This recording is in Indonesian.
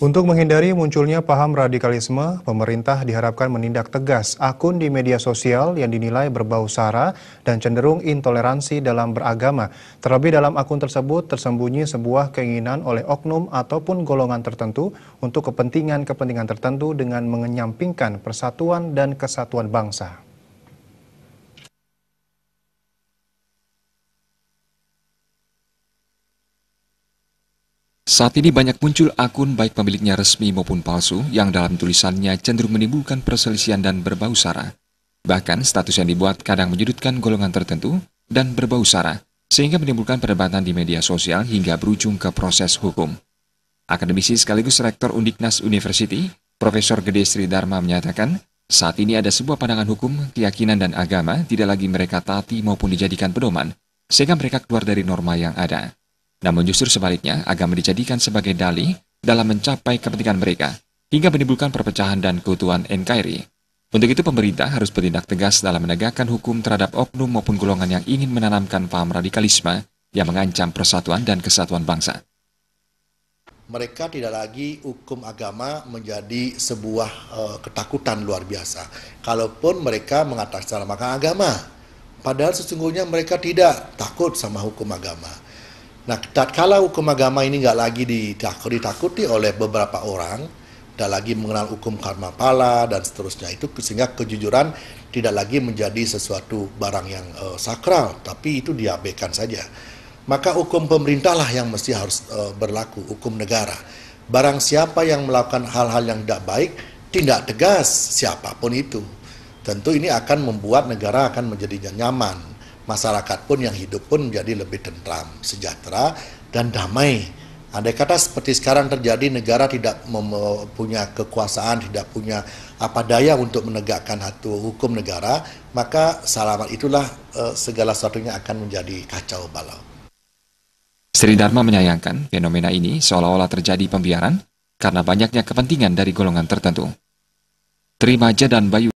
Untuk menghindari munculnya paham radikalisme, pemerintah diharapkan menindak tegas akun di media sosial yang dinilai berbau sara dan cenderung intoleransi dalam beragama. Terlebih dalam akun tersebut tersembunyi sebuah keinginan oleh oknum ataupun golongan tertentu untuk kepentingan-kepentingan tertentu dengan mengenyampingkan persatuan dan kesatuan bangsa. Saat ini banyak muncul akun baik pemiliknya resmi maupun palsu yang dalam tulisannya cenderung menimbulkan perselisihan dan berbau sara. Bahkan status yang dibuat kadang menyudutkan golongan tertentu dan berbau sara, sehingga menimbulkan perdebatan di media sosial hingga berujung ke proses hukum. Akademisi sekaligus Rektor Undiknas University, Profesor Gede Sri Dharma menyatakan, saat ini ada sebuah pandangan hukum, keyakinan dan agama tidak lagi mereka taati maupun dijadikan pedoman, sehingga mereka keluar dari norma yang ada. Namun justru sebaliknya, agama dijadikan sebagai dalih dalam mencapai kepentingan mereka, hingga menimbulkan perpecahan dan keutuhan NKRI. Untuk itu pemerintah harus bertindak tegas dalam menegakkan hukum terhadap oknum maupun golongan yang ingin menanamkan paham radikalisme yang mengancam persatuan dan kesatuan bangsa. Mereka tidak lagi hukum agama menjadi sebuah ketakutan luar biasa. Kalaupun mereka mengatasnamakan agama, padahal sesungguhnya mereka tidak takut sama hukum agama. Nah, tatkala hukum agama ini nggak lagi ditakuti oleh beberapa orang, tidak lagi mengenal hukum karma pala dan seterusnya itu, sehingga kejujuran tidak lagi menjadi sesuatu barang yang sakral, tapi itu diabaikan saja. Maka hukum pemerintah lah yang mesti harus berlaku, hukum negara. Barang siapa yang melakukan hal-hal yang tidak baik, tindak tegas siapapun itu. Tentu ini akan membuat negara akan menjadi nyaman. Masyarakat pun yang hidup pun menjadi lebih tentram, sejahtera, dan damai. Andai kata seperti sekarang terjadi, negara tidak punya kekuasaan, tidak punya apa daya untuk menegakkan hukum negara, maka selamat itulah segala sesuatunya akan menjadi kacau balau. Sri Dharma menyayangkan fenomena ini seolah-olah terjadi pembiaran karena banyaknya kepentingan dari golongan tertentu. Terima aja dan Bayu.